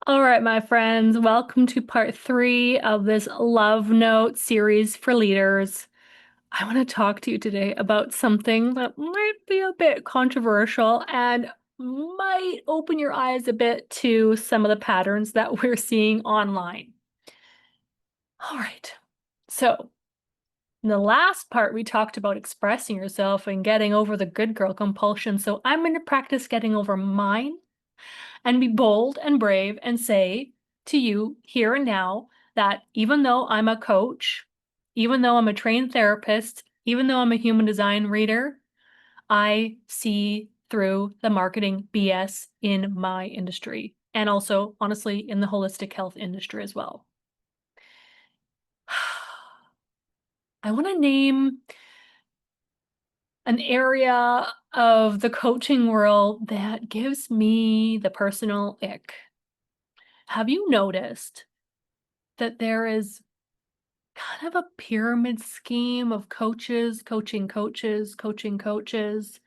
All right, my friends, welcome to part 3 of this Love Note series for leaders. I want to talk to you today about something that might be a bit controversial and might open your eyes a bit to some of the patterns that we're seeing online. All right, so in the last part, we talked about expressing yourself and getting over the good girl compulsion. So I'm going to practice getting over mine and be bold and brave and say to you here and now that even though I'm a coach, even though I'm a trained therapist, even though I'm a human design reader, I see through the marketing BS in my industry and also, honestly, in the holistic health industry as well. I want to name an area of the coaching world that gives me the personal ick. Have you noticed that there is kind of a pyramid scheme of coaches, coaching coaches, coaching coaches,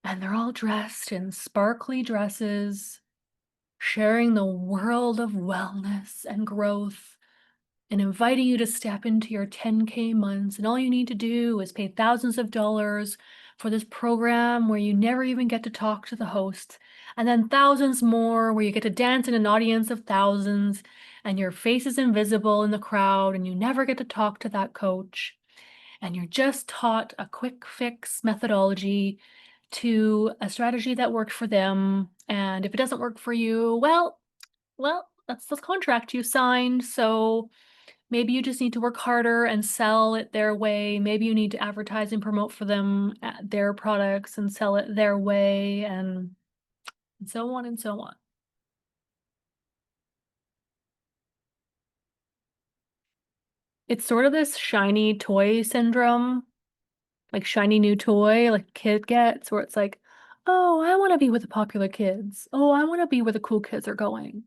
and they're all dressed in sparkly dresses, sharing the world of wellness and growth, and inviting you to step into your 10K months. And all you need to do is pay thousands of dollars for this program where you never even get to talk to the host, and then thousands more where you get to dance in an audience of thousands and your face is invisible in the crowd and you never get to talk to that coach. And you're just taught a quick fix methodology to a strategy that worked for them. And if it doesn't work for you, well, that's the contract you signed. So maybe you just need to work harder and sell it their way. Maybe you need to advertise and promote for them their products and sell it their way, and so on and so on. It's sort of this shiny toy syndrome, like shiny new toy, like a kid gets, where it's like, oh, I want to be with the popular kids. Oh, I want to be where the cool kids are going.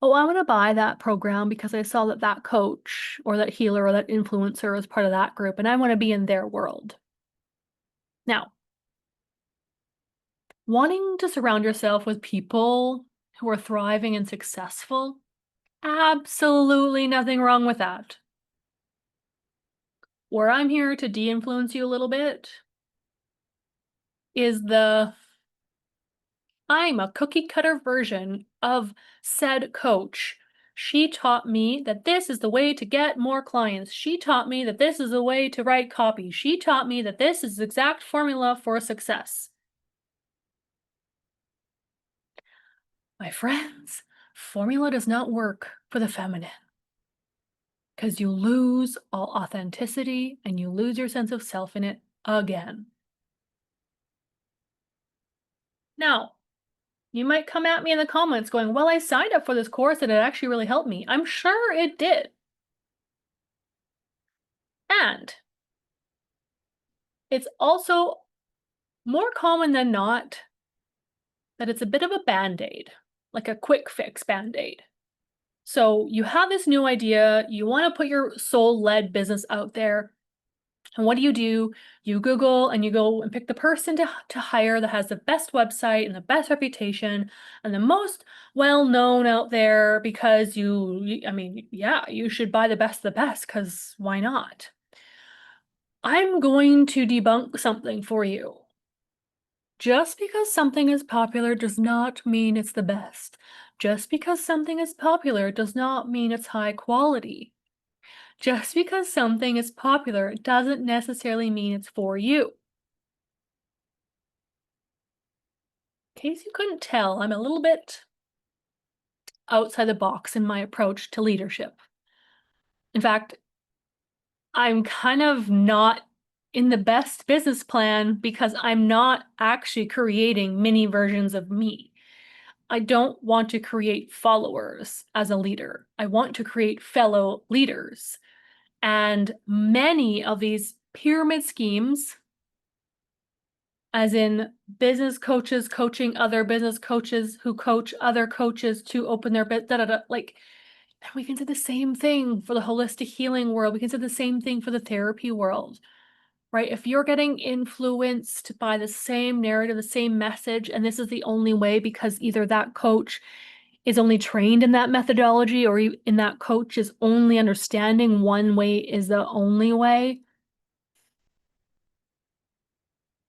Oh, I want to buy that program because I saw that that coach or that healer or that influencer is part of that group, and I want to be in their world. Now, wanting to surround yourself with people who are thriving and successful, absolutely nothing wrong with that. Where I'm here to de-influence you a little bit is I'm a cookie cutter version of said coach. She taught me that this is the way to get more clients. She taught me that this is the way to write copy. She taught me that this is the exact formula for success. My friends, formula does not work for the feminine because you lose all authenticity and you lose your sense of self in it again. Now, you might come at me in the comments going, well, I signed up for this course and it actually really helped me. I'm sure it did. And it's also more common than not that it's a bit of a band-aid, like a quick fix band-aid. So you have this new idea, you want to put your soul-led business out there. And what do? You Google and you go and pick the person to hire that has the best website and the best reputation and the most well-known out there because I mean, yeah, you should buy the best of the best because why not? I'm going to debunk something for you. Just because something is popular does not mean it's the best. Just because something is popular does not mean it's high quality. Just because something is popular doesn't necessarily mean it's for you. In case you couldn't tell, I'm a little bit outside the box in my approach to leadership. In fact, I'm kind of not in the best business plan because I'm not actually creating mini versions of me. I don't want to create followers as a leader. I want to create fellow leaders. And many of these pyramid schemes, as in business coaches coaching other business coaches who coach other coaches to open their business, like, and we can say the same thing for the holistic healing world. We can say the same thing for the therapy world, right? If you're getting influenced by the same narrative, the same message, and this is the only way because either that coach is only trained in that methodology or in that coach is only understanding one way is the only way.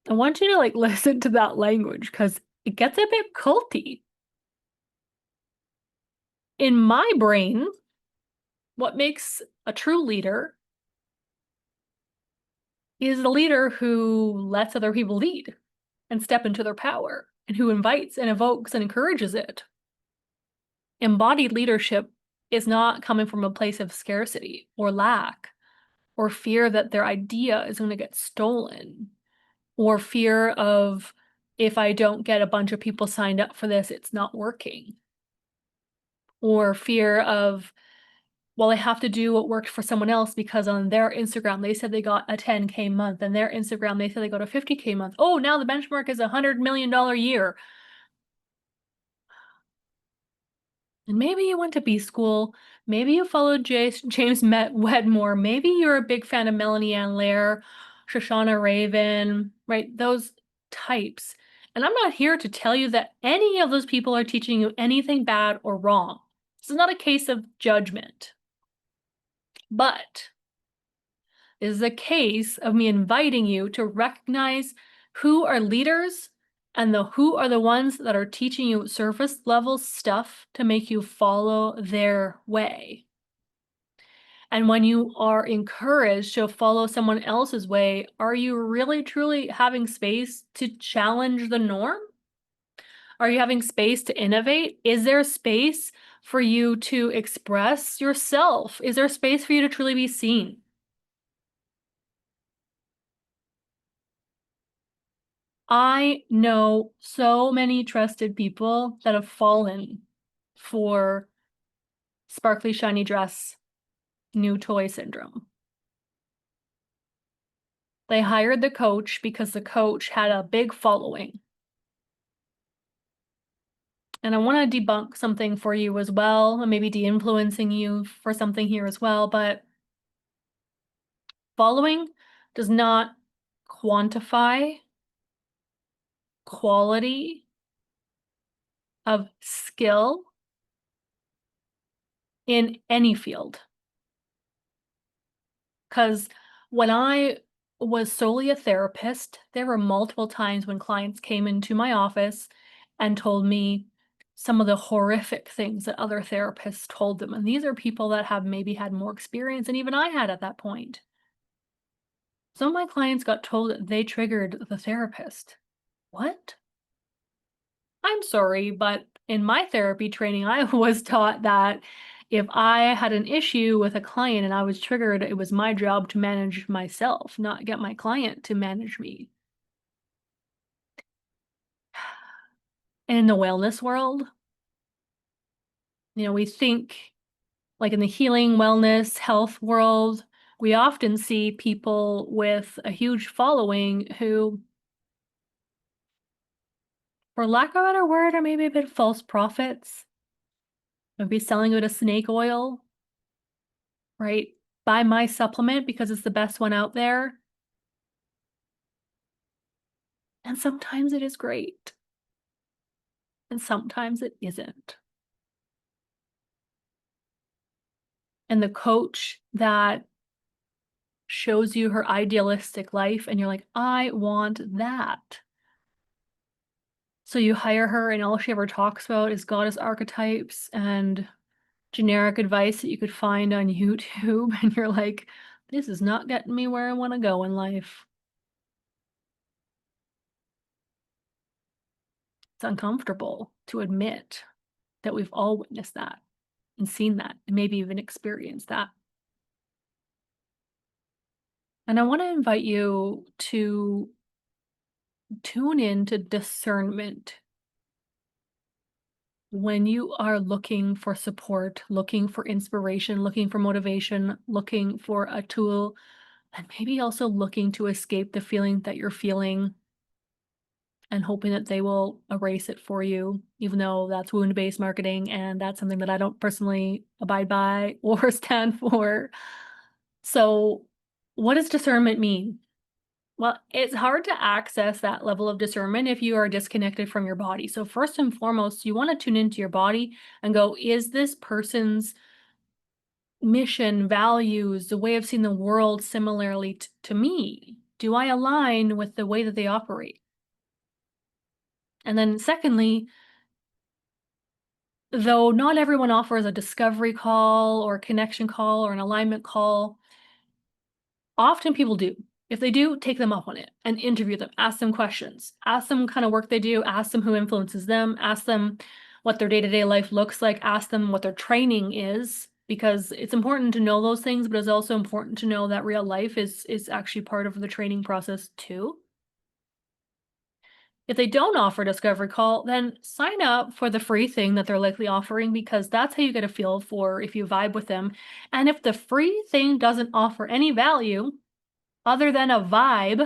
I want you to like listen to that language because it gets a bit culty. In my brain, what makes a true leader is a leader who lets other people lead and step into their power and who invites and evokes and encourages it. Embodied leadership is not coming from a place of scarcity or lack or fear that their idea is going to get stolen or fear of if I don't get a bunch of people signed up for this, it's not working. Or fear of, well, I have to do what worked for someone else because on their Instagram, they said they got a 10K month, and their Instagram, they said they got a 50K month. Oh, now the benchmark is $100 million year. And maybe you went to B school, maybe you followed James Wedmore, maybe you're a big fan of Melanie Ann Lair, Shoshana Raven, right? Those types. And I'm not here to tell you that any of those people are teaching you anything bad or wrong. This is not a case of judgment. But this is a case of me inviting you to recognize who are leaders and who are the ones that are teaching you surface level stuff to make you follow their way. And when you are encouraged to follow someone else's way, are you really truly having space to challenge the norm? Are you having space to innovate? Is there space for you to express yourself? Is there space for you to truly be seen? I know so many trusted people that have fallen for sparkly, shiny dress, new toy syndrome. They hired the coach because the coach had a big following. And I want to debunk something for you as well, and maybe de-influencing you for something here as well, but following does not quantify quality of skill in any field. Because when I was solely a therapist, there were multiple times when clients came into my office and told me some of the horrific things that other therapists told them. And these are people that have maybe had more experience than even I had at that point. Some of my clients got told that they triggered the therapist. What? I'm sorry, but in my therapy training, I was taught that if I had an issue with a client and I was triggered, it was my job to manage myself, not get my client to manage me. And in the wellness world, we think like in the healing, wellness, health world, we often see people with a huge following who, for lack of a better word, are maybe a bit false prophets. Maybe selling it as snake oil, right? Buy my supplement because it's the best one out there. And sometimes it is great. And sometimes it isn't. And the coach that shows you her idealistic life and you're like, I want that. So you hire her and all she ever talks about is goddess archetypes and generic advice that you could find on YouTube. And you're like, this is not getting me where I want to go in life. It's uncomfortable to admit that we've all witnessed that and seen that and maybe even experienced that. And I want to invite you to tune in to discernment when you are looking for support, looking for inspiration, looking for motivation, looking for a tool, and maybe also looking to escape the feeling that you're feeling and hoping that they will erase it for you, even though that's wound-based marketing and that's something that I don't personally abide by or stand for. So what does discernment mean? Well, it's hard to access that level of discernment if you are disconnected from your body. So first and foremost, you want to tune into your body and go, is this person's mission, values, the way of seeing the world similarly to me? Do I align with the way that they operate? And then secondly, though not everyone offers a discovery call or a connection call or an alignment call, often people do. If they do, take them up on it and interview them, ask them questions, ask them what kind of work they do, ask them who influences them, ask them what their day-to-day life looks like, ask them what their training is, because it's important to know those things, but it's also important to know that real life is actually part of the training process too. If they don't offer discovery call, then sign up for the free thing that they're likely offering, because that's how you get a feel for if you vibe with them. And if the free thing doesn't offer any value other than a vibe,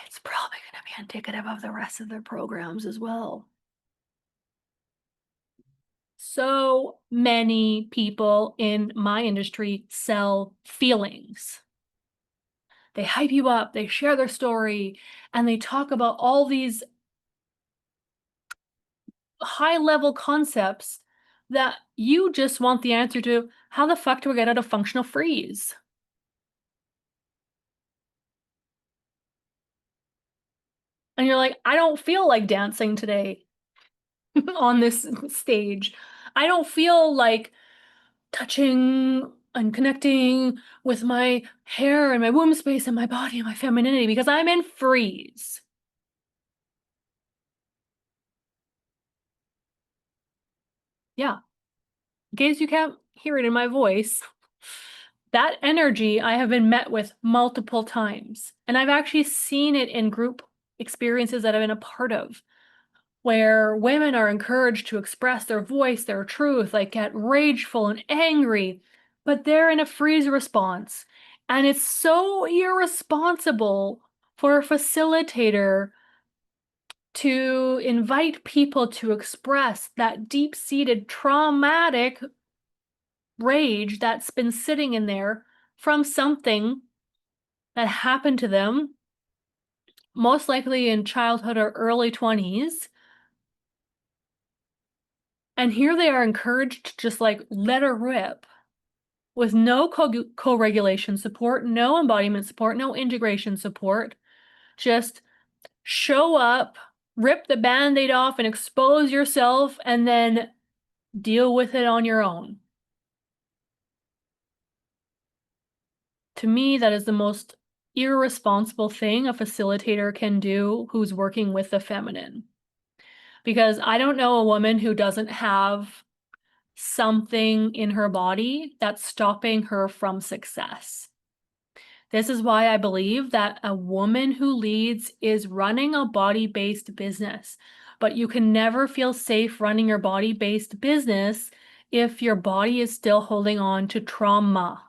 it's probably going to be indicative of the rest of their programs as well. So many people in my industry sell feelings. They hype you up, they share their story, and they talk about all these high level concepts that you just want the answer to. How the fuck do I get out of functional freeze? And you're like, I don't feel like dancing today on this stage. I don't feel like touching and connecting with my hair and my womb space and my body and my femininity because I'm in freeze. Yeah. In case you can't hear it in my voice, that energy I have been met with multiple times. And I've actually seen it in group experiences that I've been a part of, where women are encouraged to express their voice, their truth, like get rageful and angry, but they're in a freeze response. And it's so irresponsible for a facilitator to invite people to express that deep-seated traumatic rage that's been sitting in there from something that happened to them, most likely in childhood or early 20s. And here they are encouraged to just like let her rip with no co-regulation support, no embodiment support, no integration support. Just show up, rip the band-aid off and expose yourself, and then deal with it on your own. To me, that is the most irresponsible thing a facilitator can do who's working with the feminine. Because I don't know a woman who doesn't have something in her body that's stopping her from success. This is why I believe that a woman who leads is running a body-based business. But you can never feel safe running your body-based business if your body is still holding on to trauma.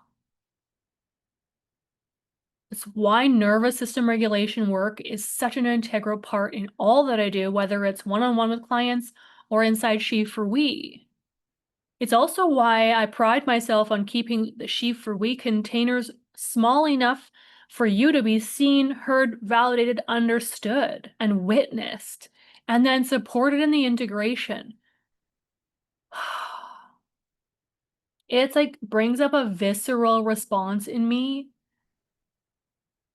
It's why nervous system regulation work is such an integral part in all that I do, whether it's one-on-one with clients or inside She for We. It's also why I pride myself on keeping the She for We containers small enough for you to be seen, heard, validated, understood, and witnessed, and then supported in the integration. It's like brings up a visceral response in me.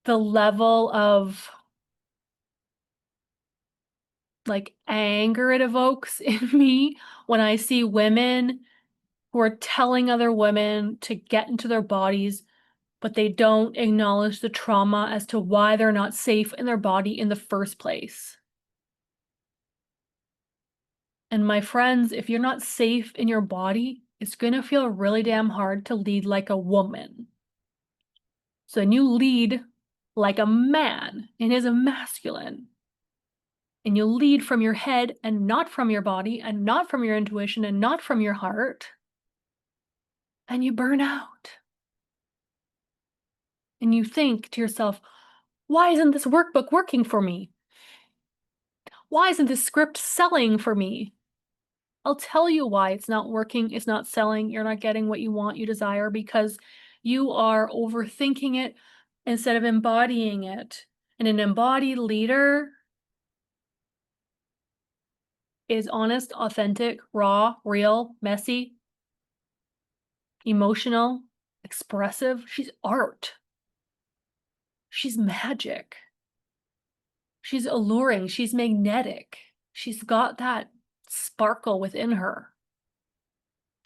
The level of like anger it evokes in me when I see women who are telling other women to get into their bodies, but they don't acknowledge the trauma as to why they're not safe in their body in the first place. And my friends, if you're not safe in your body, it's gonna feel really damn hard to lead like a woman. So then you lead like a man in his masculine. And you lead from your head and not from your body and not from your intuition and not from your heart. And you burn out. And you think to yourself, why isn't this workbook working for me? Why isn't this script selling for me? I'll tell you why it's not working, it's not selling, you're not getting what you want, you desire, because you are overthinking it, instead of embodying it. And an embodied leader is honest, authentic, raw, real, messy, emotional, expressive. She's art. She's magic. She's alluring. She's magnetic. She's got that sparkle within her.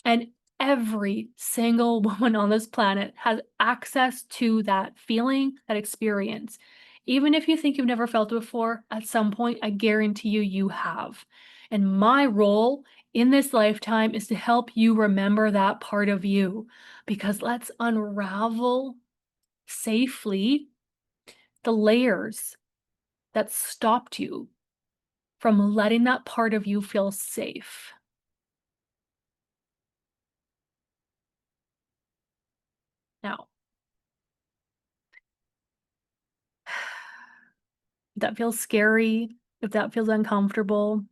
And every single woman on this planet has access to that feeling, that experience. Even if you think you've never felt it before, at some point, I guarantee you, you have. And my role in this lifetime is to help you remember that part of you. Because let's unravel safely the layers that stopped you from letting that part of you feel safe. Now, if that feels scary, if that feels uncomfortable,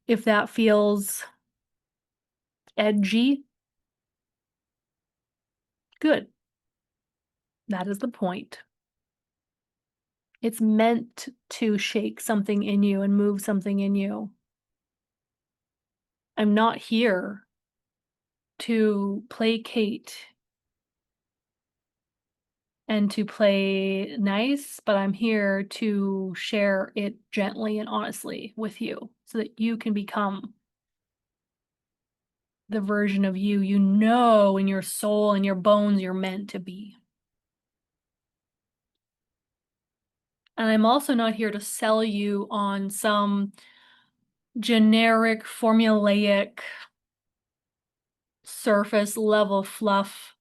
if that feels edgy, good. That is the point. It's meant to shake something in you and move something in you. I'm not here to placate and to play nice, but I'm here to share it gently and honestly with you so that you can become the version of you you know in your soul and your bones you're meant to be. And I'm also not here to sell you on some generic, formulaic, surface level fluff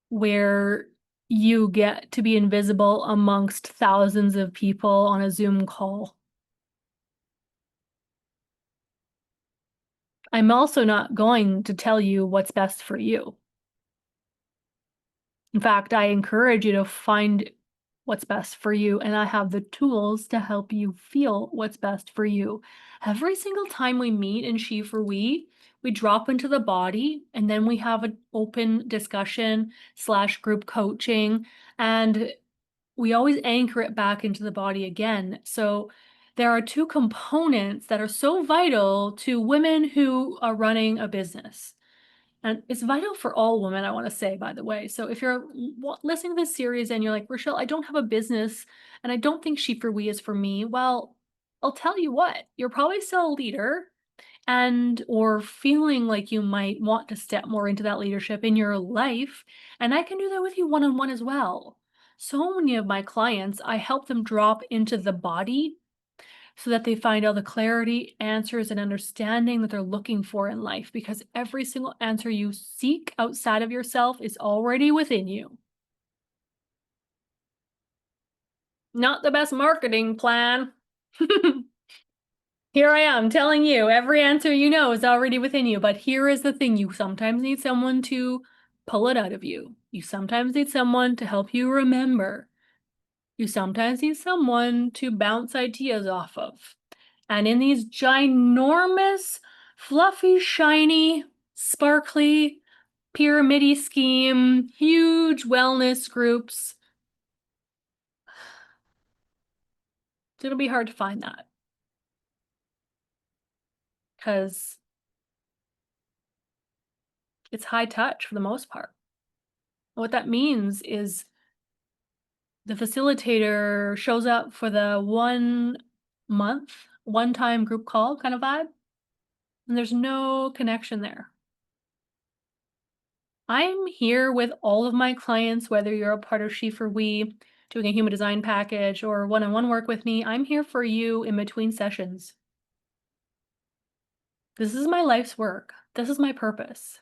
where you get to be invisible amongst thousands of people on a Zoom call. I'm also not going to tell you what's best for you. In fact, I encourage you to find what's best for you, and I have the tools to help you feel what's best for you. Every single time we meet in She for we drop into the body, and then we have an open discussion / group coaching, and we always anchor it back into the body again. So there are two components that are so vital to women who are running a business. And it's vital for all women, I want to say, by the way. So if you're listening to this series and you're like, Rachele, I don't have a business and I don't think She for We is for me. Well, I'll tell you what, you're probably still a leader and or feeling like you might want to step more into that leadership in your life. And I can do that with you one-on-one as well. So many of my clients, I help them drop into the body so that they find all the clarity, answers, and understanding that they're looking for in life, because every single answer you seek outside of yourself is already within you. Not the best marketing plan. Here I am telling you, every answer you know is already within you, but here is the thing, you sometimes need someone to pull it out of you. You sometimes need someone to help you remember. You sometimes need someone to bounce ideas off of. And in these ginormous, fluffy, shiny, sparkly, pyramid-y scheme, huge wellness groups, it's gonna be hard to find that. Because it's high touch for the most part. What that means is the facilitator shows up for the 1 month, one-time group call kind of vibe, and there's no connection there. I'm here with all of my clients, whether you're a part of She for We, doing a human design package or one-on-one work with me, I'm here for you in between sessions. This is my life's work. This is my purpose.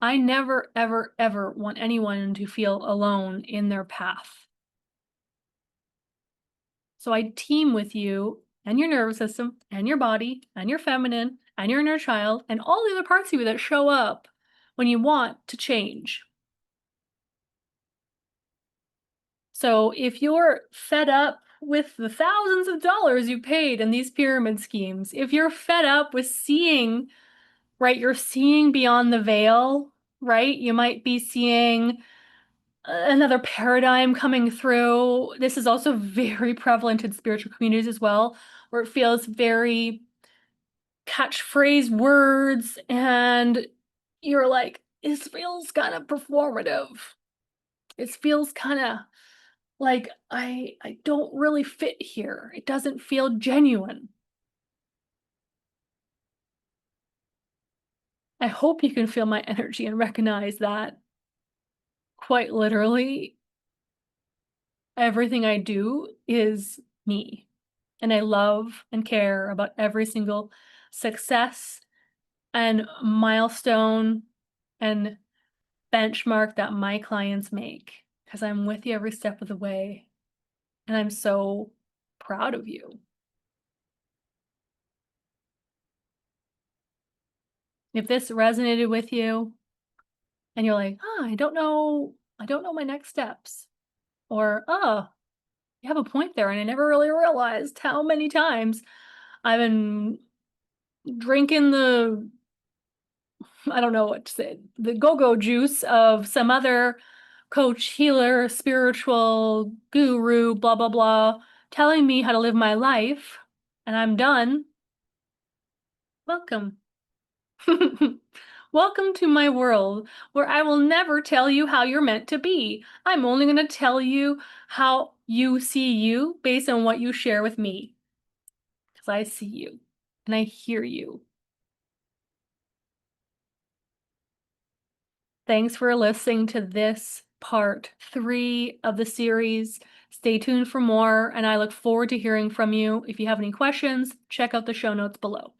I never, ever, ever want anyone to feel alone in their path. So I team with you and your nervous system and your body and your feminine and your inner child and all the other parts of you that show up when you want to change. So if you're fed up with the thousands of dollars you paid in these pyramid schemes, if you're fed up with seeing, right, you're seeing beyond the veil right? You might be seeing another paradigm coming through. This is also very prevalent in spiritual communities as well, where it feels very catchphrase words, and you're like, this feels kind of performative. It feels kind of like I don't really fit here. It doesn't feel genuine. I hope you can feel my energy and recognize that quite literally everything I do is me. And I love and care about every single success and milestone and benchmark that my clients make, because I'm with you every step of the way. And I'm so proud of you. If this resonated with you and you're like, oh, I don't know my next steps, or oh, you have a point there, and I never really realized how many times I've been drinking the, I don't know what to say, the go-go juice of some other coach, healer, spiritual guru, blah, blah, blah, telling me how to live my life, and I'm done. Welcome. Welcome to my world, where I will never tell you how you're meant to be. I'm only going to tell you how you see you based on what you share with me. Because I see you and I hear you. Thanks for listening to this part 3 of the series. Stay tuned for more, and I look forward to hearing from you. If you have any questions, check out the show notes below.